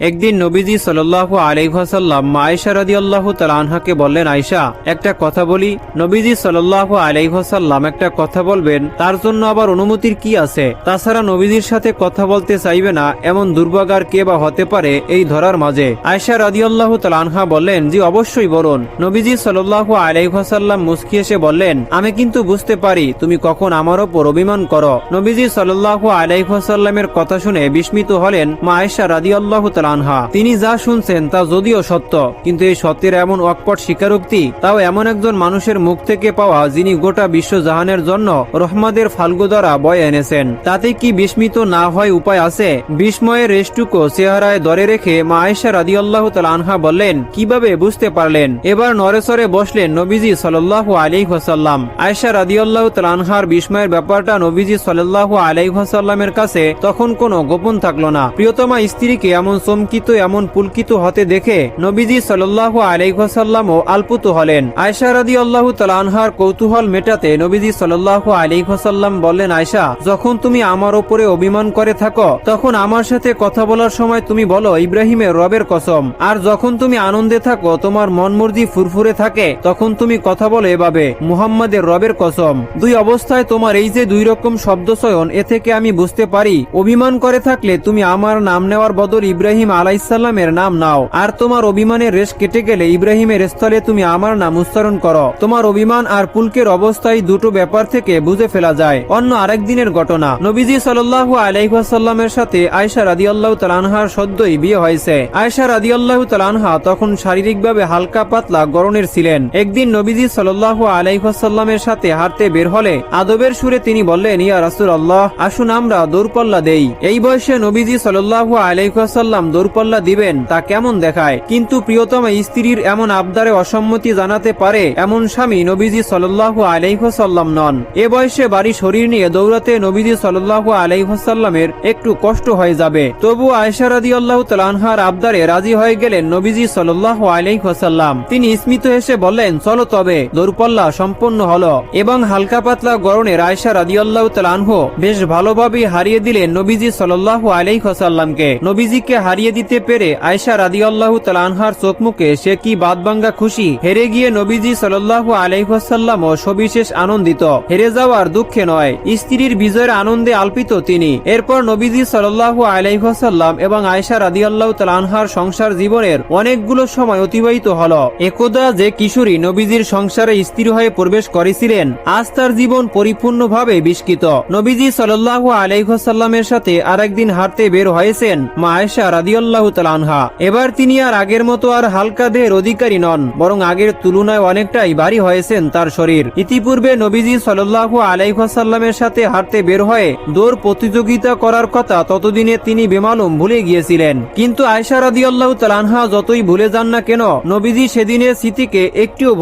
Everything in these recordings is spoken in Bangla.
একদিন নবীজি সাল্লাল্লাহু আলাইহি ওয়াসাল্লাম আয়েশা রাদিয়াল্লাহু তাআলা আনহাকে বললেন, আয়েশা একটা কথা বলি। নবীজি সাল্লাল্লাহু আলাইহি ওয়াসাল্লাম একটা কথা বলবেন, তার জন্য আবার অনুমতির কি আছে? তাছাড়া নবীজির সাথে কথা বলতে চাইবে না এমন দুর্ভাগার কে বা হতে পারে এই ধরার মাঝে? আয়েশা রাদিয়াল্লাহু তাআলা আনহা বললেন, জি অবশ্যই বলুন। নবীজি সাল্লাল্লাহু আলাইহি ওয়াসাল্লাম মুস্কি হেসে বললেন, আমি কিন্তু বুঝতে পারি তুমি কখন আমার ওপর অভিমান করো। নবীজি সাল্লাল্লাহু আলাইহি ওয়াসাল্লামের কথা শুনে বিস্মিত হলেন মা আয়েশা রাদিয়াল্লাহু তাআলা আনহা। তিনি যা শুনছেন তা যদিও সত্য, কিন্তু এই সত্যের এমন অকপট স্বীকারোক্তি, তাও এমন একজন মানুষের মুখ থেকে পাওয়া যিনি গোটা বিশ্ব জাহানের জন্য রহমতের ফাল্গু দ্বারা বয়ে এনেছেন, তাতে কি বিস্মিত না হয় উপায় আছে? বিস্ময়ের রেশটুকু চেহারায় ধরে রেখে মা আয়েশা রাদিয়াল্লাহু তাআলা আনহা বললেন, কিভাবে বুঝতে পারলেন? এবার নড়েচড়ে বসলেন নবীজি সাল্লাল্লাহু আলাইহি ওয়াসাল্লাম। আয়েশা রাদিয়াল্লাহু তাআলা আনহার বিস্ময়ের ব্যাপারটা নবীজি সাল্লাল্লাহু আলাইহি ওয়াসাল্লামের কাছে তখন কোনো গোপন থাকলো না। প্রিয়তমা স্ত্রীকে এমন চমকিত এমন পুলকিত হতে দেখে নবীজি সাল্লাল্লাহু আলাইহি ওয়াসাল্লামও আলপুত হলেন। আয়েশা রাদিয়াল্লাহু তাআলা আনহার কৌতূহল মেটাতে নবীজি সাল্লাল্লাহু আলাইহি ওয়াসাল্লাম বললেন, আয়েশা যখন তুমি আমার উপরে অভিমান করে থাকো তখন আমার সাথে কথা বলার সময় তুমি বলো ইব্রাহিমের রবের কসম, আর যখন তুমি আনন্দে থাকো তোমার মন মর্জি ফুরফুরে থাকে তখন তুমি কথা বলো এভাবে মুহাম্মাদের রবের কসম। দুই অবস্থায় তোমার এই যে দুই রকম শব্দচয়ন, এ থেকে আমি বুঝতে পারি অভিমান করে থাকলে তুমি আমার নাম নেওয়ার বদল ইব্রাহিম আলাইহিসসালামের নাম নাও, আর তোমার অভিমানের রেশ কেটে গেলে ইব্রাহিমের স্থলে তুমি আমার নাম উচ্চারণ করো। তোমার অভিমান আর পুলকের অবস্থায় দুটো ব্যাপার থেকে বুঝে ফেলা যায়। অন্য আরেক দিনের ঘটনা, নবীজি সাল্লাল্লাহু আলাইহি ওয়াসাল্লামের সাথে আয়েশা রাদিয়াল্লাহু তাআলা আনহার সদ্যই বিয়ে হয়েছে। আয়েশা রাদিয়াল্লাহু তাআলা আনহা তখন শারীরিকভাবে হালকা পাতলা গড়নের ছিলেন। একদিন নবীজি সাল্লাল্লাহু আলাইহি ওয়াসাল্লামের সাথে হাঁটতে বের হলে আদবের সুরে তিনি বললেন, ইয়া রাসূলুল্লাহ আসুন আমরা দৌড়পাল্লা দেই। এই বয়সে নবীজি সাল্লাল্লাহু আলাইহি ওয়াসাল্লাম দৌড়পাল্লা দিবেন তা কেমন দেখায়? কিন্তু প্রিয়তমা স্ত্রীর এমন আবদারে অসম্মতি জানাতে পারে এমন স্বামী নবীজি সাল্লাল্লাহু আলাইহি ওয়াসাল্লাম নন। এ বয়সে বাড়ি শরীর নিয়ে দৌড়াতে নবীজি সাল্লাল্লাহু আলাইহি ওয়াসাল্লামের একটু কষ্ট হয়ে যাবে। তবু আয়েশা রাদিয়াল্লাহু তাআলা আনহার আবদারে রাজি হয়ে গেলেন নবীজি সাল্লাল্লাহু আলাইহি ওয়াসাল্লাম। তিনি স্মিত হেসে বললেন, চলো তবে। দৌড়পাল্লা সম্পন্ন হলো এবং হালকা পাতলা গড়নের আয়েশা রাদিয়াল্লাহু তাআলা আনহু বেশ ভালোভাবে হারিয়ে দিলেন নবীজি সাল্লাল্লাহু আলাইহি ওয়াসাল্লামকে। নবীজিকে হারিয়ে দিতে পেরে আয়েশা রাদিয়াল্লাহু তাআলা আনহার চোখ মুখে সে কি বাদবাঙ্গা খুশি। হেরে গিয়ে নবীজি সাল্লাল্লাহু আলাইহি ওয়াসাল্লামও সবিশেষ আনন্দিত, হেরে যাওয়ার দুঃখে নয়, স্ত্রীর বিজয়ের আনন্দে আলপিত তিনি। এরপর নবীজি সাল্লাল্লাহু আলাইহি ওয়াসাল্লাম এবং আয়েশা রাদিয়াল্লাহু তাআলা আনহার সংসার জীবনের অনেকগুলো সময় অতিবাহিত হলো। একদা যে কিশোরী নবীজির সংসারে স্ত্রী হয়ে প্রবেশ করেছিলেন, আজ তার জীবন পরিপূর্ণভাবে বিস্কিত। নবীজি সাল্লাল্লাহু আলাইহি ওয়াসাল্লামের সাথে আরেকদিন হাঁটতে বের হয়েছেন মা আয়েশা রাদিয়াল্লাহু তাআলা আনহা। এবার তিনি আর আগের মতো আর হালকা দেহের অধিকারী নন, বরং আগের তুলনায় অনেকটাই ভারী হয়েছেন তার শরীর। ইতিপূর্বে নবীজি সাল্লাল্লাহু আলাইহি ওয়াসাল্লামের সাথে হাঁটতে বের হয়ে দৌড় প্রতিযোগিতা করার কথা ততদিনে তিনি বেমালুম ভুলে গিয়েছিলেন। কিন্তু আয়েশা রাদিয়াল্লাহু তাআলা আনহা যতই ভুলে যান না কেন, নবীজি সেদিনের স্মৃতিকে একটিও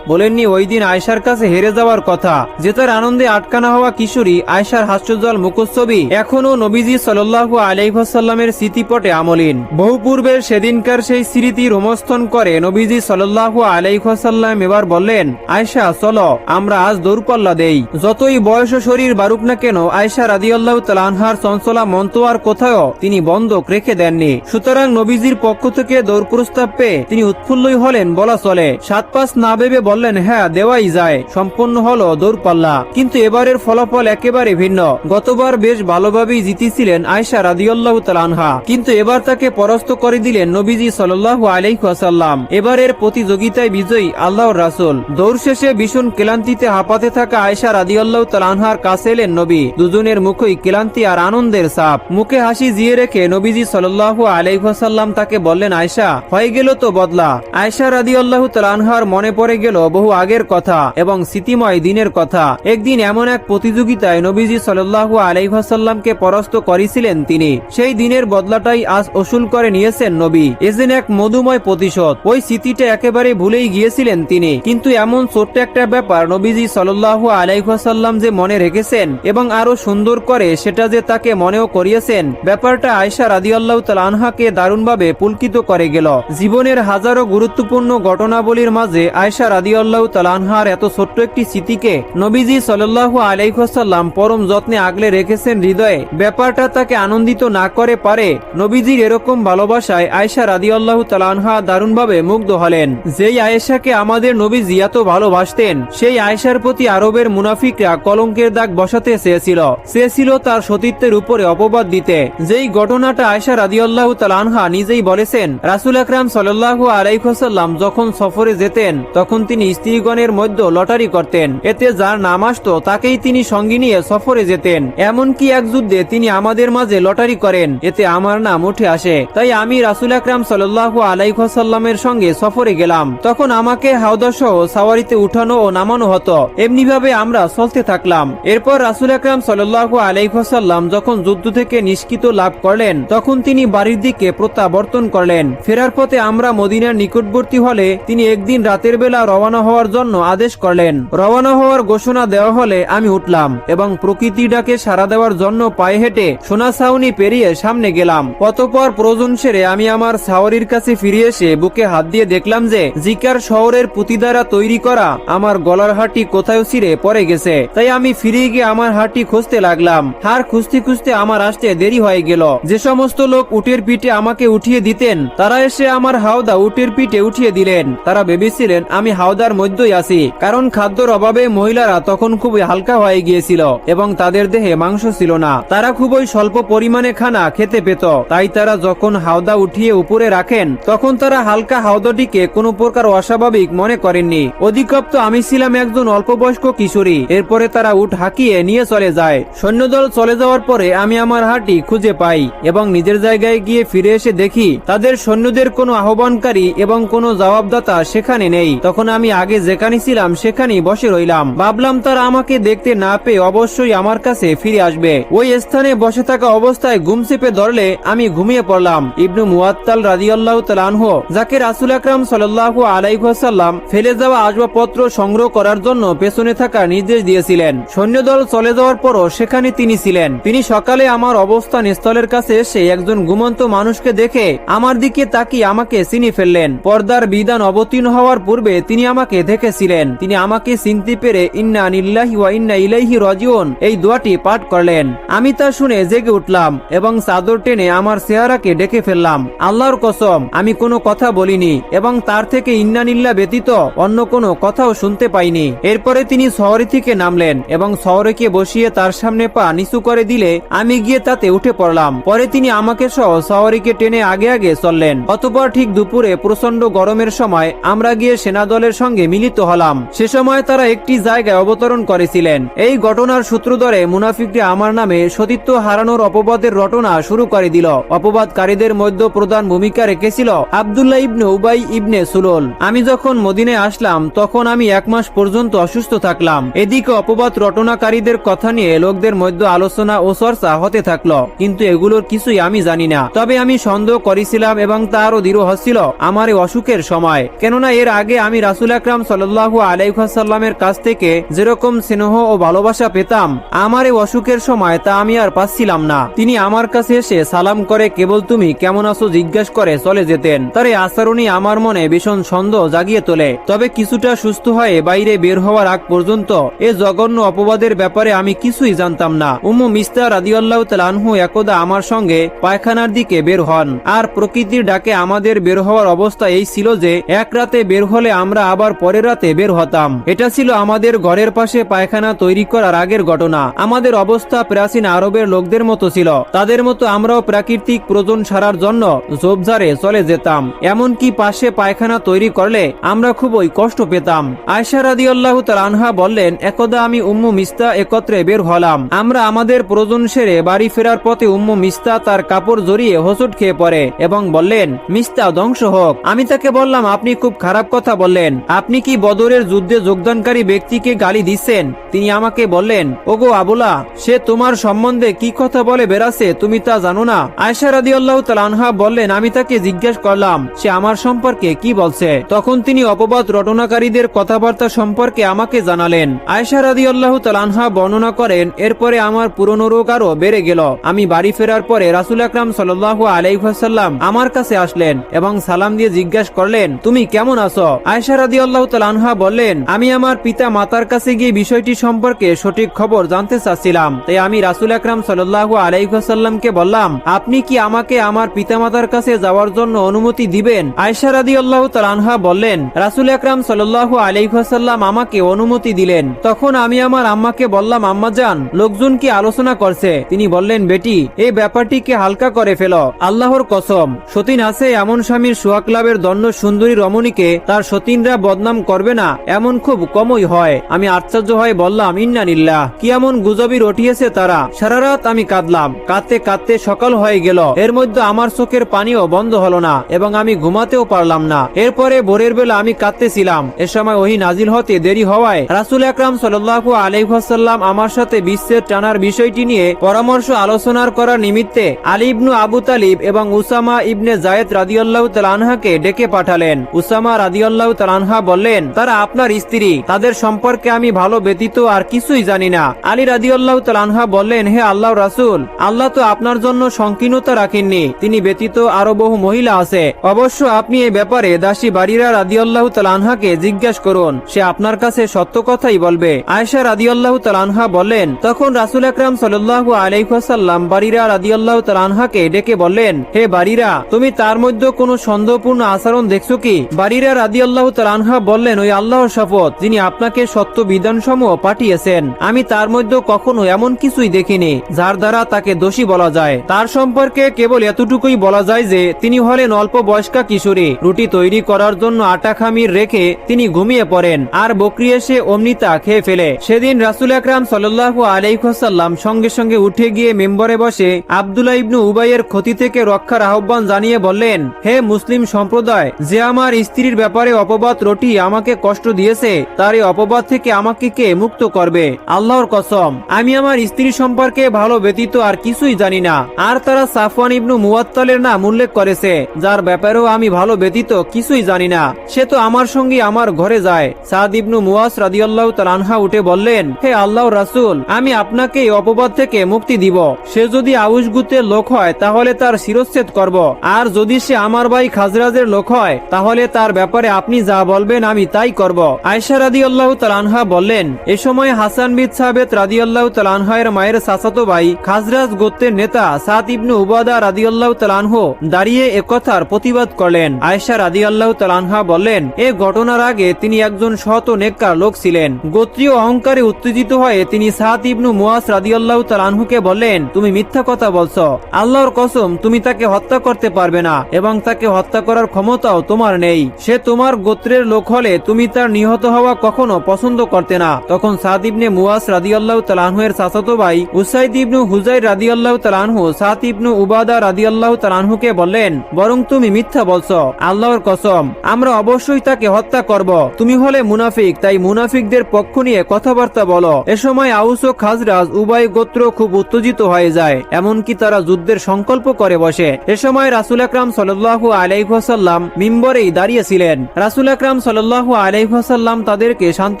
বলেননি ওই দিন আয়েশার কাছে হেরে যাওয়ার কথা। যে তার আনন্দে আটকানা হওয়া কিশোরী আয়েশার হাস্যজ্জ্বল মুখচ্ছবি এখনো নবীজি সাল্লাল্লাহু আলাইহি ওয়াসাল্লামের স্মৃতিপটে আমলীন। বহু পূর্বের সেদিনকার সেই স্মৃতি রোমস্থন করে নবীজি সাল্লাল্লাহু আলাইহি ওয়াসাল্লাম এবার বললেন, আয়েশা চলো আমরা আজ দৌড়পাল্লা দেই। যতই বয়স ও শরীর বাড়ুক না কেন, আয়েশা রাদিয়াল্লাহু তাআলা আনহার চঞ্চলা মন তো আর কোথাও তিনি বন্ধক রেখে দেননি। সুতরাং নবীজির পক্ষ থেকে দৌড় প্রস্তাব পেয়ে তিনি উৎফুল্লই হলেন বলা চলে। 7-5 না ভেবে বললেন, হ্যাঁ দেওয়াই যায়। সম্পন্ন হলো দৌড়পাল্লা, কিন্তু এবারের ফলাফল একেবারে ভিন্ন। গতবার বেশ ভালোভাবেই জিতেছিলেন আয়েশা রাদিয়াল্লাহু তাআলা আনহা, কিন্তু এবার তাকে পরাস্ত করে দিলেন নবীজি সাল্লাল্লাহু আলাইহি ওয়াসাল্লাম। এবারের প্রতিযোগিতায় বিজয়ী আল্লাহর রাসূল। দৌড় শেষে ভীষণ ক্লান্তিতে হাঁপাতে থাকা আয়েশা রাদিয়াল্লাহু তাআলা আনহার কাছে এলেন নবী। দুজনের মুখেই ক্লান্তি আর আনন্দের ছাপ। মুখে হাসি জিয়ে রেখে নবীজি সাল্লাল্লাহু আলাইহি ওয়াসাল্লাম তাকে বললেন, আয়েশা হয়ে গেল তো বদলা। আয়েশা রাদিয়াল্লাহু তাআলা আনহার মনে পড়ে গেল বহু আগের কথা এবং স্মৃতিময় দিনের কথা। একদিন এমন এক প্রতিযোগিতায় নবীজি সাল্লাল্লাহু আলাইহি ওয়াসাল্লামকে পরাস্ত করেছিলেন তিনি। সেই দিনের বদলাটাই আজ ওসুল করে নিয়েছেন নবী। এ যেন এক মধুময় প্রতিশোধ। ওই স্মৃতিটা একেবারে ভুলেই গিয়েছিলেন তিনি, কিন্তু এমন ছোট্ট একটা ব্যাপার নবীজি সাল্লাল্লাহু আলাইহি ওয়াসাল্লাম যে মনে রেখেছেন এবং আরো সুন্দর করে সেটা যে তাকে মনেও করিয়েছেন, ব্যাপারটা আয়েশা রাদিয়াল্লাহু তাআলা আনহাকে দারুণভাবে পুলকিত করে গেল। জীবনের হাজারো গুরুত্বপূর্ণ ঘটনাবলীর মাঝে আয়েশা রাদিয়াল্লাহু তাআলা আনহার এত ছোট্ট একটি স্মৃতিকে নবীজি সাল্লাল্লাহু আলাইহি ওয়াসাল্লাম পরম যত্নে আগলে রেখেছেন হৃদয়ে। ব্যাপারটা তাকে আনন্দিত না করে পারে? নবীজির নবীর এরকম ভালোবাসায় আয়েশা রাদিয়াল্লাহু তাআলা আনহা দারুণভাবে মুগ্ধ হলেন। যেই আয়েশাকে আমাদের নবী এত ভালোবাসতেন, সেই আয়েশার প্রতি আরবের মুনাফিকরা কলঙ্কের দাগ বসাতে চেয়েছিল তার সতীত্বের উপরে অপবাদ দিতে। যেই ঘটনাটা আয়েশা রাদিয়াল্লাহু তাআলা আনহা নিজেই বলেছেন, রাসূল আকরাম সাল্লাল্লাহু আলাইহি ওয়াসাল্লাম যখন সফরে যেতেন তখন তিনি স্ত্রীগণের মধ্যে লটারি করতেন, এতে যার নাম আসতো তাকেই তিনি সঙ্গে নিয়ে সফরে যেতেন। এমনকি এক যুদ্ধে তিনি আমাদের মাঝে লটারি করেন, এতে আমার নাম উঠে আসে। তাই আমি রাসূল আকরাম সাল্লাল্লাহু আলাইহি ওয়াসাল্লামের সঙ্গে সফরে গেলাম, তখন আমাকে হাওদা সহ সাওয়ারিতে উঠানো ও নামানো হতো। এমনি ভাবে আমরা চলতে থাকলাম। এরপর রাসূল আকরাম সাল্লাল্লাহু আলাইহি ওয়াসাল্লাম যখন যুদ্ধ থেকে নিষ্কৃত লাভ করলেন তখন তিনি বাড়ির দিকে প্রত্যাবর্তন করলেন। ফেরার পথে আমরা মদিনার নিকটবর্তী হলে তিনি একদিন রাতের বেলা রওনা হওয়ার জন্য আদেশ করলেন। রওনা হওয়ার ঘোষণা দেওয়া হলে আমি উঠলাম এবং প্রকৃতি ডাকে সাড়া দেওয়ার জন্য পায়ে হেঁটে সোনা ছাউনি পেরিয়ে সামনে গেলাম। অতঃপর প্রয়োজন সেরে আমি আমার সাওয়ারির কাছে ফিরে এসে বুকে হাত দিয়ে দেখলাম যে জিকার শহরের পুঁতি দ্বারা তৈরি করা আমার গলার হাড়টি কোথায় ছিঁড়ে পড়ে গেছে। তাই আমি ফিরে গিয়ে আমার হাড়টি খুঁজতে লাগলাম। হাড় খুঁজতে খুঁজতে আমার আসতে দেরি হয়ে গেল। যে সমস্ত লোক উটের পিঠে আমাকে উঠিয়ে দিতেন তারা এসে আমার হাওদা উটের পিঠে উঠিয়ে দিলেন। তারা ভেবেছিলেন আমি হাওদার মধ্যেই আছি, কারণ খাদ্যর অভাবে মহিলারা তখন খুবই হালকা হয়ে গিয়েছিল এবং তাদের দেহে মাংস ছিল না। তারা খুবই স্বল্প পরিমাণে খানা খেতে পেত। তাই তারা যখন হাওদা উঠিয়ে উপরে রাখেন তখন তারা হালকা হাওদাটিকে কোনো প্রকার অস্বাভাবিক মনে করেননি। অধিকপ্ত আমি ছিলাম একজন অল্পবয়স্ক কিশোরী। এরপরে তারা উট হাঁকিয়ে নিয়ে চলে যায়। সৈন্যদল চলে যাওয়ার পরে আমি আমার হাড়টি খুঁজে পাই এবং নিজের জায়গায় গিয়ে ফিরে এসে দেখি তাদের সৈন্যদের কোনো আহ্বানকারী এবং কোনো জবাবদাতা সেখানে নেই। তখন আমি আগে যেখানে ছিলাম সেখানেই বসে রইলাম। ভাবলাম তারা আমাকে দেখতে না পেয়ে অবশ্যই আমার কাছে ফিরে আসবে। ওই স্থানে বসে থাকা অবস্থায় ঘুম চেপে ধরলে আমি ঘুমিয়ে পড়লাম। ইবনু মুআত্তাল রাদিয়াল্লাহু তাআলা আনহু, যাকে রাসূল আকরাম সাল্লাল্লাহু আলাইহি ওয়াসাল্লাম ফেলে যাওয়া আসবাবপত্র সংগ্রহ করার জন্য পেছনে থাকার নির্দেশ দিয়েছিলেন, সৈন্যদল চলে যাওয়ার পরও সেখানে তিনি ছিলেন। তিনি সকালে আমার অবস্থান স্থলের কাছে এসে একজন ঘুমন্ত মানুষকে দেখে আমার দিকে তাকিয়ে আমাকে চিনে ফেললেন। পর্দার বিধান অবতীর্ণ হওয়ার পূর্বে তিনি আমাকে দেখেছিলেন। তিনি আমাকে চিনতে পেরে ইন্না লিল্লাহি ওয়া ইন্না ইলাইহি রাজিউন এই দোয়াটি পাঠ করলেন। আমি তা শুনে জেগে উঠলাম এবং চাদর টেনে আমার চেহারাকে ঢেকে ফেললাম। আল্লাহর কসম, আমি কোনো কথা বলিনি এবং তার থেকে ইন্না লিল্লাহ ব্যতীত অন্য কোনো কথাও শুনতে পাইনি। এরপরে তিনি শহরে থেকে নামলেন এবং শহরেকে বসিয়ে তার সামনে পা নিচু করে দিলে আমি গিয়ে তাতে উঠে পড়লাম। পরে তিনি আমাকে সহ শহরকে টেনে আগে আগে চললেন। অতঃপর ঠিক দুপুরে প্রচন্ড গরমের সময় আমরা গিয়ে সেনাদলের সঙ্গে মিলিত হলাম। সে সময় তারা একটি জায়গায় অবতরণ করেছিলেন। এই ঘটনার সূত্র ধরে মুনাফিকরা আমার নামে সতীত্ব হারানোর অপবাদের রটনা শুরু করে দিল। অপবাদকারীদের মধ্যে প্রধান ভূমিকা রেখেছিল আব্দুল্লাহ ইবনে উবাই ইবনে সুলুল। আমি যখন মদিনায় আসলাম তখন আমি 1 মাস পর্যন্ত অসুস্থ থাকলাম। এদিকে অপবাদ রটনাকারীদের কথা নিয়ে লোকদের মধ্যে আলোচনা ও চর্চা হতে থাকলো, কিন্তু এগুলোর কিছুই আমি জানি না। তবে আমি সন্দেহ করেছিলাম এবং তারও দৃঢ় হচ্ছিল আমার এই অসুখের সময়। কেননা এর আগে আমি রাসূল আকরাম সাল্লাল্লাহু আলাইহি ওয়াসাল্লামের কাছ থেকে যেরকম স্নেহ ও ভালোবাসা পেতাম আমার এই অসুখের সময় তা আমি আর পাচ্ছিলাম না। তিনি আমার কাছে এসে সালাম করে কেবল তুমি কেমন আছো জিজ্ঞাসা করে চলে যেতেন। তার এই আচরণই আমার মনে ভীষণ সন্দেহ জাগিয়ে তোলে। তবে কিছুটা সুস্থ হয়ে বাইরে বের হওয়ার আগ পর্যন্ত এ জঘন্য অপবাদের ব্যাপারে আমি কিছুই জানতাম না। উম্মু মিস্তা রাদিয়াল্লাহু তাআলা আনহু একদা আমার সঙ্গে পায়খানার দিকে বের হন। আর প্রকৃতির ডাকে আমাদের বের হওয়ার অবস্থা এই ছিল যে এক রাতে বের হলে আমরা আবার পরের রাতে বের হতাম। এটা ছিল আমাদের ঘরের পাশে পায়খানা তৈরি করার আগের ঘটনা। আমাদের অবস্থা প্রাচীন আরবের লোকদের মতো ছিল। তাদের মতো আমরাও প্রাকৃতিক প্রয়োজন সারার জন্য ঝোপঝাড়ে চলে যেতাম। এমনকি পাশে পায়খানা তৈরি করলে আমরা খুবই কষ্ট পেতাম। আয়েশা রাদিয়াল্লাহু তাআলা আনহা বললেন, একদা আমি উম্মু মিস্তা একত্রে বের হলাম। আমরা আমাদের প্রয়োজন সেরে বাড়ি ফেরার পথে উম্মু মিস্তা তার কাপড় জড়িয়ে হোঁচট খেয়ে পড়ে এবং বললেন, মিস্তা ধ্বংস হোক। আমি তাকে বললাম, আপনি খুব খারাপ কথা বললেন। আপনি কি বদরের যুদ্ধে যোগদানকারী ব্যক্তিকে গালি দিচ্ছেন? তিনি আমাকে বললেন, ওগো আবুলা, সে তোমার সম্বন্ধে কি কথা বলে বেড়াচ্ছে তুমি তা জানো না? আয়েশা রাদিয়াল্লাহু তাআলা আনহা বললেন, আমি তাকে জিজ্ঞেস করলাম সে আমার সম্পর্কে কি বলছে। তখন তিনি অপবাদ রটনাকারীদের কথাবার্তা সম্পর্কে আমাকে জানালেন। আয়েশা রাদিয়াল্লাহু তাআলা আনহা বর্ণনা করেন, এরপরে আমার পুরনো রোগ আরো বেড়ে গেল। আমি বাড়ি ফেরার পরে রাসূল আকরাম সাল্লাল্লাহু আলাইহি ওয়াসাল্লাম আমার কাছে আসলেন এবং সালাম দিয়ে জিজ্ঞাসা করলেন, তুমি কেমন আছো? আয়েশা রাদিয়াল্লাহু তাআলা আনহা বললেন, আমি আমার পিতা মাতার কাছে গিয়ে বিষয়টি সম্পর্কে সঠিক খবর জানতে চাচ্ছিলাম। তাই আমি রাসূল আকরাম সাল্লাল্লাহু আলাইহি ওয়াসাল্লামকে বললাম, আপনি কি আমাকে আমার পিতামাতার কাছে যাওয়ার জন্য অনুমতি দিবেন? আয়েশা রাদিয়াল্লাহু তাআলা আনহা বললেন, রাসূল আকরাম সাল্লাল্লাহু আলাইহি ওয়াসাল্লাম আমাকে অনুমতি দিলেন। তখন আমি আমার আম্মাকে বললাম, আম্মাজান, লোকজন কি আলোচনা করছে? তিনি বললেন, বেটি, এই ব্যাপারটিকে হালকা করে ফেলো। আল্লাহর কসম, সতীন আছে এমন স্বামীর সোহাগ লাভের দণ্ড সুন্দরী রমণীকে তার সতীনরা বদনাম করবে না, এমন খুব কমই হয়। আমি আশ্চর্য হয়ে বললাম, ইন্না লিল্লাহ, কি এমন গুজবই রটিয়েছে তারা? সারা রাত আমি কাঁদলাম, কাঁদতে কাঁদতে সকাল হয়ে গেল। এর মধ্যে আমার চোখের পানিও বন্ধ হলো না এবং আমি ঘুমাতেও পারলাম না। এরপরে ভোরের বেলা আমি কাঁদতেছিলাম। এ সময় ওহী নাজিল হতে দেরি হওয়ায় রাসূল আকরাম সাল্লাল্লাহু আলাইহি ওয়াসাল্লাম আমার সাথে বিচ্ছেদ টানার বিষয়টি নিয়ে পরামর্শ আলোচনা করার নিমিত্তে আলী ইবনে আবু তালিব এবং উসামা ইবনে যায়েদ রাদিয়াল্লাহু তাআলা আনহাকে ডেকে পাঠালেন। উসামা রাদিয়াল্লাহু তাআলা আনহা বললেন, তারা আপনার স্ত্রী, তাদের সম্পর্কে আমি ভালো ব্যতীত আর কিছুই জানি না। আলী রাদিয়াল্লাহু তাআলা আনহা বললেন, হে আল্লাহর রাসূল, আল্লাহ তো আপনার জন্য সংকীর্ণতা রাখেননি, তিনি ব্যতীত আরো বহু মহিলা আছে। অবশ্য আপনি এই ব্যাপারে দাসী বারিরা রাদিয়াল্লাহু তাআলা আনহাকে জিজ্ঞাসা করুন, সে আপনার কাছে সত্য কথাই বলবে। আয়েশা রাদিয়াল্লাহু তাআলা আনহা বললেন, তখন রাসূল আকরাম সাল্লাল্লাহু আলাইহি ওয়াসাল্লাম বারিরা রাদিয়াল্লাহু তাআলা আনহাকে ডেকে বললেন, হে বারিরা, তুমি তার মধ্যে কোনো সন্দেহপূর্ণ আচরণ দেখছো কি? বারিরা রাদিয়াল্লাহু তাআলা আনহা বললেন, ওই আল্লাহর শপথ, যিনি আপনাকে সত্য বিধানসমূহ পাঠিয়েছেন, আমি তার মধ্যে কখনো এমন কিছুই দেখিনি যার দ্বারা তাকে দোষী বলা যায়। তার সম্পর্কে কেবল এতটুকুই বলা যায় যে তিনি হলেন অল্প বয়স্কা কিশোরী। রুটি তৈরি করার জন্য আটা খামির রেখে তিনি ঘুমিয়ে পড়েন আর বকরি এসে অমনিতা খেয়ে ফেলে। সেদিন রাসূল আকরাম সাল্লাল্লাহু আলাইহি ওয়াসাল্লাম সঙ্গে সঙ্গে উঠে গিয়ে মেম্বরে বসে আব্দুল্লাহ ইবনে উবাইয়ের ক্ষতি থেকে রক্ষার আহ্বান জানিয়ে বললেন, হে মুসলিম সম্প্রদায়, যে আমার স্ত্রীর ব্যাপারে অপবাদ রটি আমাকে কষ্ট দিয়েছে, তার এই অপবাদ থেকে আমাকে কে মুক্ত করবে? আল্লাহর কসম, আমি আমার স্ত্রী সম্পর্কে ভালো ব্যতীত আর কিছুই জানি না। আর তারা সাফওয়ান ইবনে মুআত্তালের নাম উল্লেখ করেছে, যার ব্যাপারেও আমি ভালো ব্যতীত কিছুই জানি না। সে তো আমার সঙ্গে আমার ঘরে যায়। সাদ ইবনে মুয়াজ রাদিয়াল্লাহু তাআলা আনহা উঠে বললেন, হে আল্লাহর রাসূল, আমি আপনাকে এই অপবাদ থেকে মুক্তি দিব। সে যদি আউস গোত্রের লোক হয় তাহলে তার শিরচ্ছেদ করব, আর যদি সে আমার ভাই খাজরাজের লোক হয় তাহলে তার ব্যাপারে আপনি যা বলবেন আমি তাই করব। আয়েশা রাদিয়াল্লাহু তাআলা আনহা বললেন, এ সময় হাসান বিন সাবিত রাদিয়াল্লাহু তাআলা আনহার মায়ের চাচাতো ভাই খাজরাজ গোত্রের নেতা সাদ ইবনে উবাদা রাদিয়াল্লাহু তাআলা আনহু দাঁড়িয়ে একথার প্রতিবাদ করলেন। আয়েশা রাদিয়াল্লাহু তাআলা আনহা বললেন, এ ঘটনার আগে তিনি একজন সৎ ও নেককার লোক ছিলেন। গোত্রীয় অহংকারে উত্তেজিত হয়ে তিনি সাদ ইবনে মুয়াজ রাদিয়াল্লাহু তাআলা আনহুকে বললেন, তুমি মিথ্যা কথা বলছো। আল্লাহর কসম, তুমি তাকে হত্যা করতে পারবে না এবং তাকে হত্যা করার ক্ষমতাও তোমার নেই। সে তোমার গোত্রের লোক হলে তুমি তার নিহত হওয়া কখনো পছন্দ করতে না। তখন সাদ ইবনে মুয়াজ রাদিয়াল্লাহু তাআলা আনহু এর চাচাতো ভাই উসাইদ ইবনে হুজাইর রাদিয়াল্লাহু তাআলা আনহু সাদ ইবনে উবাদা রাদিয়াল্লাহু তাআলা আনহুকে বললেন, বরং তুমি মিথ্যা বলছো। আল্লাহর কসম, আমরা অবশ্যই তাকে হত্যা করব। তুমি হলে মুনাফিক, তাই মুনাফিকদের পক্ষ নিয়ে কথাবার্তা বলো। এ সময় আউস ও খাজরাজ উভয় গোত্র খুব উত্তেজিত হয়ে যায়, এমনকি তারা যুদ্ধের সংকল্প করে বসে। এ সময় রাসূল আকরাম সাল্লাল্লাহু আলাইহি ওয়াসাল্লাম মিম্বরেই দাঁড়িয়েছিলেন। রাসূল আকরাম সাল্লাল্লাহু আলাইহি ওয়াসাল্লাম তাদেরকে শান্ত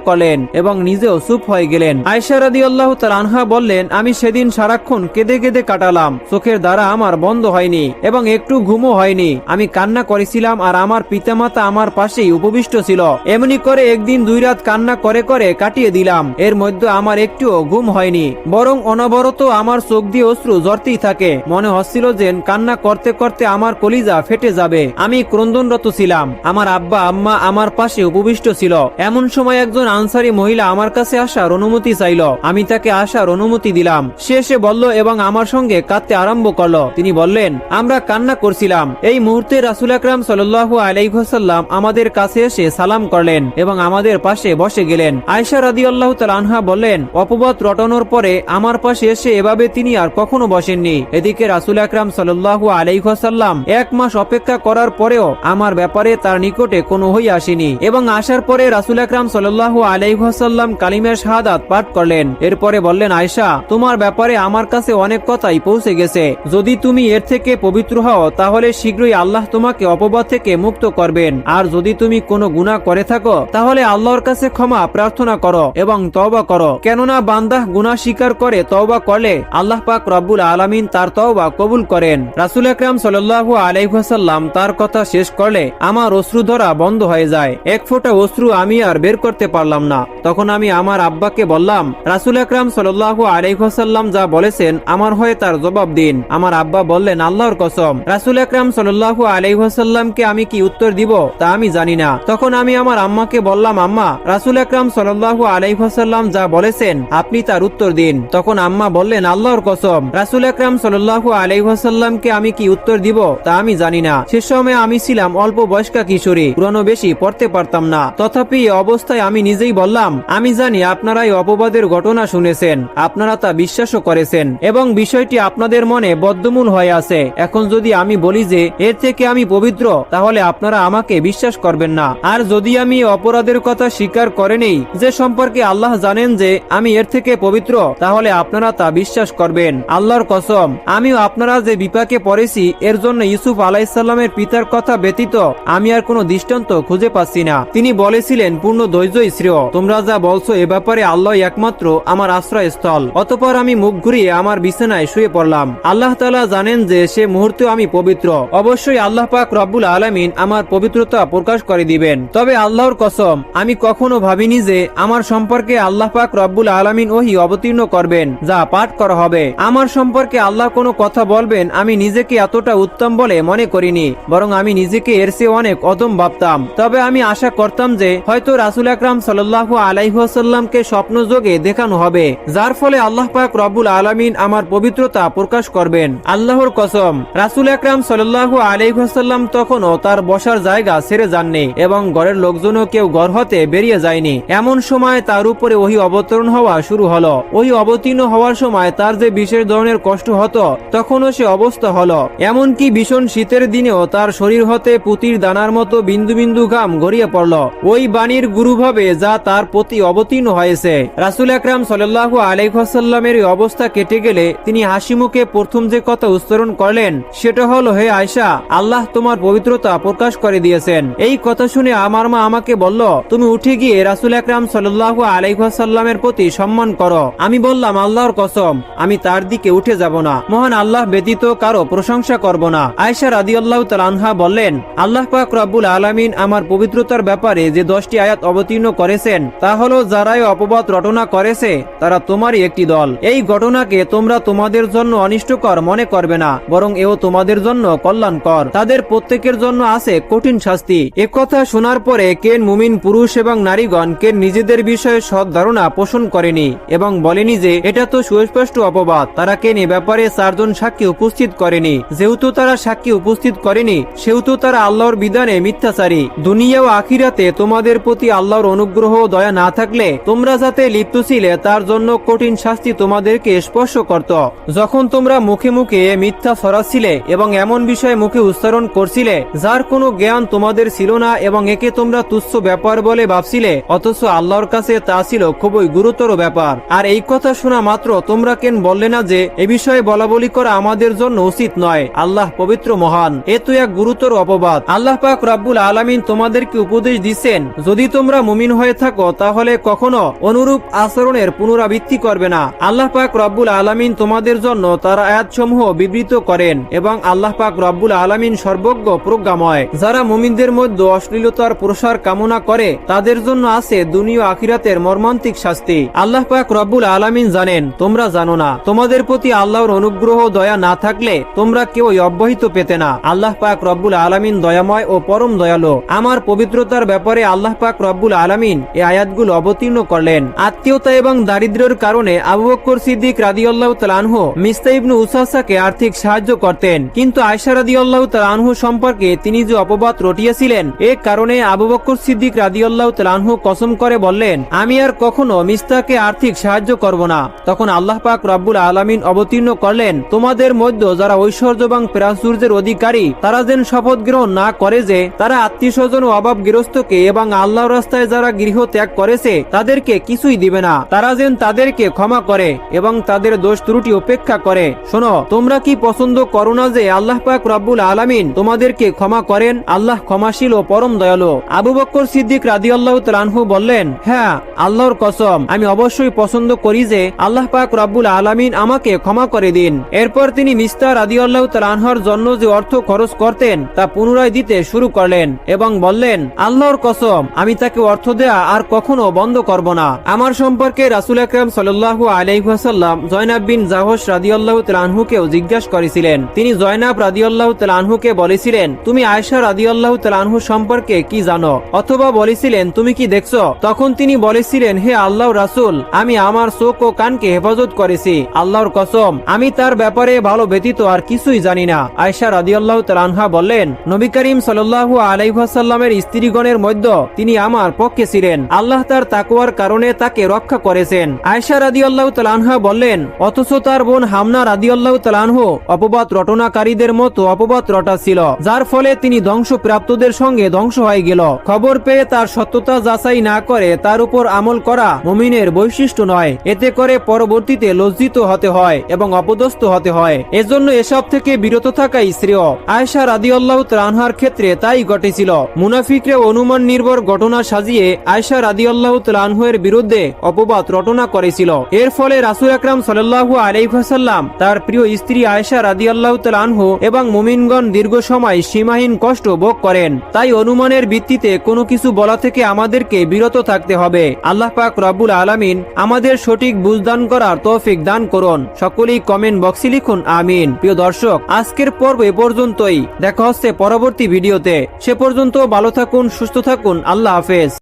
করলেন এবং নিজেও চুপ হয়ে গেলেন। আয়েশা রাদিয়াল্লাহু তাআলা আনহা বললেন, আমি সেদিন সারাক্ষণ কেঁদে কেঁদে কাটালাম। চোখের দ্বারা আমার বন্ধ হয়নি এবং একটু ঘুমও হয়নি। আমি কান্না করেছিলাম আর আমার পিতামাতা আমার পাশেই উপবিষ্ট ছিল। এমনি করে একদিন 2 রাত কান্না করে করে কাটিয়ে দিলাম। এর মধ্যে আমার একটুও ঘুম হয়নি, বরং অনবরত আমার চোখ দিয়ে অশ্রু ঝরতেই থাকে। মনে হচ্ছিল যে কান্না করতে করতে আমার কলিজা ফেটে যাবে। আমি ক্রন্দনরত ছিলাম। আমার আব্বা আম্মা আমার পাশে উপবিষ্ট ছিল। এমন সময় একজন আনসারী মহিলা আমার কাছে আসার অনুমতি চাইল। আমি তাকে আসার অনুমতি দিলাম। সে এসে বলল এবং আমার সঙ্গে কাঁদতে আরম্ভ করলো। তিনি বললেন, আমরা কান্না করছিলাম। এই মুহূর্তে রাসূল আকরাম সাল্লাল্লাহু আলাইহি ওয়াসাল্লাম আমাদের কাছে এসে সালাম করলেন এবং আমাদের পাশে বসে গেলেন। আয়েশা রাদিয়াল্লাহু তাআলা আনহা বললেন, অপবাদ রটানোর পরে আমার পাশে এসে এভাবে তিনি আর কখনো বসেননি। এদিকে রাসূল আকরাম সাল্লাল্লাহু আলাইহি ওয়াসাল্লাম 1 মাস অপেক্ষা করার পরেও আমার ব্যাপারে তার নিকটে কোনো হই আসেনি এবং আসার পরে রাসূল আকরাম সাল্লাল্লাহু আলাইহি ওয়াসাল্লাম কালিমা শাহাদাত পাঠ করলেন। এরপরে বললেন, আয়েশা, তোমার ব্যাপারে আমার কাছে অনেক কথাই পৌঁছে গেছে। যদি তুমি এর থেকে পবিত্র হও তাহলে শীঘ্রই আল্লাহ তোমাকে অপবাদ থেকে মুক্ত করবেন। আর যদি তুমি কোনো গুনাহ করে থাকো তাহলে আল্লাহর কাছে ক্ষমা প্রার্থনা করো এবং তওবা করো, কেননা বান্দা গুনাহ স্বীকার করে তওবা করলে আল্লাহ পাক রব্বুল আলামিন তার তওবা কবুল করেন। রাসূল আকরাম সাল্লাল্লাহু আলাইহি ওয়াসাল্লাম তার কথা শেষ করলে আমার অশ্রু ধরা বন্ধ হয়ে যায়। এক ফোঁটা অশ্রু আমি আর বের করতে পারলাম না। তখন আমি আমার আব্বাকে বললাম, রাসূল আকরাম সাল্লাল্লাহু আলাইহি ওয়াসাল্লাম যা বলেছেন আমার হয়ে তার জবাব দিন। আমার আব্বা বললেন, আল্লাহর কসম, রাসূল আকরাম সাল্লাল্লাহু আলাইহি ওয়াসাল্লামকে আমি কি উত্তর দিব তা আমি জানি না। তখন আমি আমার আম্মাকে বললাম, আম্মা, রাসূল আকরাম সাল্লাল্লাহু আলাইহি ওয়াসাল্লাম যা বলেছেন আপনি তার উত্তর দিন। তখন আম্মা বললেন, আল্লাহর কসম, রাসূল আকরাম সাল্লাল্লাহু আলাইহি ওয়াসাল্লামকে আমি কি উত্তর দিব তা আমি জানি না। সে সময় আমি ছিলাম অল্প বয়স্কা কিশোরী, পুরানো বেশি পড়তে পারতাম না। তথাপি এই অবস্থায় আমি নিজেই বললাম, আমি জানি আপনারা এই অপবাদের ঘটনা শুনেছেন, আপনারা তা বিশ্বাসও করেছেন এবং বিষয়টি আপনাদের মনে বদ্ধমূল হয়ে আছে। এখন যদি আমি বলি যে এর থেকে আমি পবিত্র, তাহলে আপনারা আমাকে বিশ্বাস করবেন না। আর যদি আমি এই অপরাধের কথা স্বীকার করে নেই, যে সম্পর্কে আল্লাহ জানেন যে আমি এর থেকে পবিত্র, তাহলে আপনারা তা বিশ্বাস করবেন। আল্লাহর কসম, আমিও আপনারা যে বিপাকে পড়েছি এর জন্য ইউসুফ আলাইহিস সালামের পিতার কথা ব্যতীত আমি আর কোনো দৃষ্টান্ত খুঁজে পাচ্ছি না। তিনি বলেছিলেন, পূর্ণ ধৈর্যই শ্রেয়। তোমরা যা বলছো এ ব্যাপারে আল্লাহ একমাত্র আমার আশ্রয়স্থল। অতঃপর আমি মুখ ঘুরিয়ে আমার বিছানায় শুয়ে পড়লাম। আল্লাহ তাআলা জানেন যে সে মুহূর্তে আমি পবিত্র। অবশ্যই আল্লাহ পাক রব্বুল আলামিন আমার পবিত্রতা প্রকাশ করে দিবেন। তবে আল্লাহর কসম, আমি কখনো ভাবিনি যে আমার সম্পর্কে আল্লাহ পাক রব্বুল আলামিন ওহী অবতীর্ণ করবেন যা পাঠ করা হবে। আমার সম্পর্কে আল্লাহ কোনো কথা বলবেন আমি নিজেকে এতটা উত্তম বলে মনে করিনি, বরং আমি নিজেকে এর চেয়ে অনেক অদম ভাবতাম। তবে আমি আশা করতাম যে হয়তো রাসূল আকরাম সাল্লাল্লাহু আলাইহি ওয়াসাল্লামকে স্বপ্নযোগে দেখানো হবে, যার ফলে আল্লাহ পাক রব্বুল আলামিন আমার পবিত্রতা প্রকাশ করবেন। আল্লাহর কসম, রাসূল আকরাম সাল্লাল্লাহু আলাইহি ওয়াসাল্লাম তখনও তার বসার জায়গা ছেড়ে যাননি এবং ঘরের লোকজনও কেউ ঘর হতে বেরিয়ে যায়নি। এমন সময় তার উপরে ওহী অবতরণ হওয়া শুরু হলো। ওহী অবতীর্ণ হওয়ার সময় তার যে বিশেষ ধরনের কষ্ট হতো, তখনও সে অবস্থা হলো। এমনকি ভীষণ শীতের দিনেও তার শরীর হতে পুতির দানার মতো বিন্দু বিন্দু ঘাম গড়িয়ে পড়ল ওই বাণীর গুরুভাবে যা তার প্রতি অবতীর্ণ হয়েছে। রাসূল আকরাম সাল্লাল্লাহু আলাইহি ওয়াসাল্লামের এই অবস্থা কেটে গেলে তিনি হাসি মুখে প্রথম যে কথা উচ্চারণ করলেন সেটা হলো, হে আয়েশা, আল্লাহ তোমার পবিত্রতা প্রকাশ করে দিয়েছেন। এই কথা শুনে আমার মা আমাকে বলল, তুমি উঠে গিয়ে রাসূল আকরাম সাল্লাল্লাহু আলাইহি ওয়াসাল্লামের প্রতি সম্মান করো। আমি বললাম, আল্লাহর কসম, আমি তার দিকে উঠে যাব না। মহান আল্লাহ ব্যতীত কারো প্রশংসা করব না। আয়েশা রাদিয়াল্লাহু তাআলা আনহা বললেন, আল্লাহ পাক রব্বুল আলামিন আমার পবিত্রতার ব্যাপারে যে 10টি আয়াত অবতীর্ণ করেছেন তা হলো, যারা এই অপবাদ রটনা করেছে তারা তোমারই একটি দল। এই ঘটনাকে তোমরা তোমাদের জন্য অনিষ্টকর মনে করবে না, বরং এও তোমাদের জন্য কল্যাণকর। তাদের প্রত্যেকের জন্য আছে কঠিন শাস্তি। একথা শোনার পরে কেন মুমিন পুরুষ এবং নারীগণ কেন নিজেদের বিষয়ে সৎ ধারণা পোষণ করেনি এবং বলেনি যে এটা তো সুস্পষ্ট অপবাদ। তারা কেন এ ব্যাপারে 4 জন সাক্ষী উপস্থিত করেনি। যেহেতু তারা সাক্ষী উপস্থিত করেনি, সেহেতু তারা আল্লাহর বিধানে মিথ্যাচারী। দুনিয়া ও আখিরাতে তোমাদের প্রতি আল্লাহর অনুগ্রহ ও দয়া না থাকলে তোমরা যাতে লিপ্ত ছিলে তার জন্য কঠিন শাস্তি তোমাদেরকে স্পর্শ করত। যখন তোমরা মুখে মুখে মিথ্যা ছড়াচ্ছিলে এবং এমন বিষয়ে মুখে উচ্চারণ করছিলে যার কোনো জ্ঞান তোমাদের ছিল না এবং একে তোমরা তুচ্ছ ব্যাপার বলে ভাবছিলে, অথচ আল্লাহর কাছে তা ছিল খুবই গুরুতর ব্যাপার। আর এই কথা শোনা মাত্র তোমরা কেন বললে না যে এ বিষয়ে বলাবলি করা আমাদের জন্য উচিত নয়? আল্লাহ পবিত্র মহান, এ তো এক গুরুতর অপবাদ। আল্লাহ পাক রব্বুল আলামিন তোমাদেরকে উপদেশ দিচ্ছেন, যদি তোমরা মুমিন হয়ে থাকো তাহলে কখনো অনুরূপ আচরণের পুনরাবৃত্তি করবে না। আল্লাহ পাক রব্বুল আলামিন তোমাদের জন্য তার আয়াতসমূহ বিবৃত করেন এবং আল্লাহ পাক রব্বুল আলামিন সর্বজ্ঞ প্রজ্ঞাময়। যারা মুমিনদের মধ্যে অশ্লীলতার প্রসার কামনা করে তাদের জন্য আছে দুনিয়া ও আখিরাতের মর্মান্তিক শাস্তি। আল্লাহ পাক রব্বুল আলামিন জানেন, তোমরা জানো না। তোমাদের প্রতি আল্লাহর অনুগ্রহ দয়া না থাকলে তোমরা কেউই অব্যাহত পেতে না। আল্লাহ পাক রব্বুল আলামিন দয়াময় ও পরম দয়ালু। আমার পবিত্রতার ব্যাপারে আল্লাহ পাক রব্বুল আলামিন এই আয়াতগুলো অবতীর্ণ করলেন। আত্মীয়তা এবং দারিদ্র্যের কারণে আবু বকর সিদ্দিক রাদিয়াল্লাহু তাআলা আনহু মিসতা ইবনে উসাসাকে আর্থিক সাহায্য করতেন, কিন্তু আয়েশা রাদিয়াল্লাহু তাআলা আনহু সম্পর্কে তিনি যে অপবাদ রটিয়েছিলেন এ কারণে আবু বকর সিদ্দিক রাদিয়াল্লাহু তাআলা আনহু কসম করে বললেন, আমি আর কখনো মিসতাকে আর্থিক সাহায্য করব না। তখন আল্লাহ পাক রব্বুল আলামিন অবতীর্ণ করলেন, তোমাদের মধ্যে যারা ঐশ্বর্য এবং প্রাচুর্যের অধিকারী তারা যেন শপথ গ্রহণ না করে যে তারা আত্মীয় স্বজন ও অভাবগ্রস্তকে এবং আল্লাহর রাস্তায় যারা গৃহ ত্যাগ করেছে তাদেরকে কিছুই দিবে না। তারা যেন তাদেরকে ক্ষমা করে এবং তাদের দোষ ত্রুটি উপেক্ষা করে। শোনো, তোমরা কি পছন্দ করো না যে আল্লাহ পাক রব্বুল আলামিন তোমাদেরকে ক্ষমা করেন? আল্লাহ ক্ষমাশীল ও পরম দয়ালু। আবু বকর সিদ্দিক রাদিয়াল্লাহু তাআলা আনহু বললেন, হ্যাঁ, আল্লাহর কসম, আমি অবশ্যই পছন্দ করি যে আল্লাহ পাক রব্বুল আলামিন আমাকে ক্ষমা করে দিন। এরপর তিনি মিসতা রাদিয়াল্লাহু তাআলা আনহার জন্য যে অর্থ খরচ করতেন তা পুনরায় দিতে শুরু করলেন এবং বললেন, আল্লাহর কসম, আমি তাকে অর্থ দেয়া আর কখনো বন্ধ করব না। আমার সম্পর্কে রাসূল আকরাম সাল্লাল্লাহু আলাইহি ওয়াসাল্লাম জয়নাব বিন জাহশ রাদিয়াল্লাহু তাআলা আনহুকেও জিজ্ঞাসা করেছিলেন। তিনি জয়নাব রাদিয়াল্লাহু তাআলা আনহুকে বলেছিলেন, তুমি আয়েশা রাদিয়াল্লাহু তাআলা আনহু সম্পর্কে কি জানো, অথবা বলেছিলেন তুমি কি দেখছো? তখন তিনি বলেছিলেন, হে আল্লাহর রাসূল, আমি আমার চোখ ও কানকে হেফাজত করেছি, আল্লাহর কসম আমি তার ব্যাপারে ভালো ব্যতীত আর কিছুই জানি না। আয়েশা রাদিয়াল্লাহু তাআলা আনহা বললেন, নবী করিম সাল্লাল্লাহু আলাইহি ওয়াসাল্লামের স্ত্রীগণের মধ্যে তিনি আমার পক্ষে ছিলেন, আল্লাহ তার তাকওয়ার কারণে তাকে রক্ষা করেছেন। আয়েশা রাদিয়াল্লাহু তাআলা আনহা বললেন, অথচ তার বোন হামনা রাদিয়াল্লাহু তাআলা আনহু অপবাদ রটনাকারীদের মতো অপবাদ রটাচ্ছিল, যার ফলে তিনি ধ্বংসপ্রাপ্তদের সঙ্গে ধ্বংস হয়ে গেল। খবর পেয়ে তার সত্যতা যাচাই না করে তার উপর আমল করা মুমিনের বৈশিষ্ট্য নয়, এতে করে পরবর্তীতে লজ্জিত হতে হয় এবং অপদস্থ হতে হয়। এজন্য এসব থেকে বিরত থাকাই শ্রেয়। আয়েশা রাদিয়াল্লাহু তাআলা আনহার ক্ষেত্রে তাই ঘটেছিল। মুনাফিকরা অনুমান নির্ভর ঘটনা সাজিয়ে আয়েশা রাদিয়াল্লাহু তাআলা আনহুর বিরুদ্ধে অপবাদ রটনা করেছিল। এর ফলে রাসূল আকরাম সাল্লাল্লাহু আলাইহি ওয়াসাল্লাম তার প্রিয় স্ত্রী আয়েশা রাদিয়াল্লাহু তাআলা আনহু এবং মুমিনগণ দীর্ঘ সময় সীমাহীন কষ্ট ভোগ করেন। তাই অনুমানের ভিত্তিতে কোনো কিছু বলা থেকে আমাদেরকে বিরত থাকতে হবে। আল্লাহ পাক রব্বুল আলামিন আমাদের সঠিক বুঝদান করার তৌফিক দান করুন। সকলেই কমেন্ট বক্সে লিখুন আমিন। প্রিয় দর্শক, আজকের পর্ব এ পর্যন্তই। দেখা হচ্ছে পরবর্তী ভিডিওতে। সে পর্যন্ত ভালো থাকুন, সুস্থ থাকুন। আল্লাহ হাফেজ।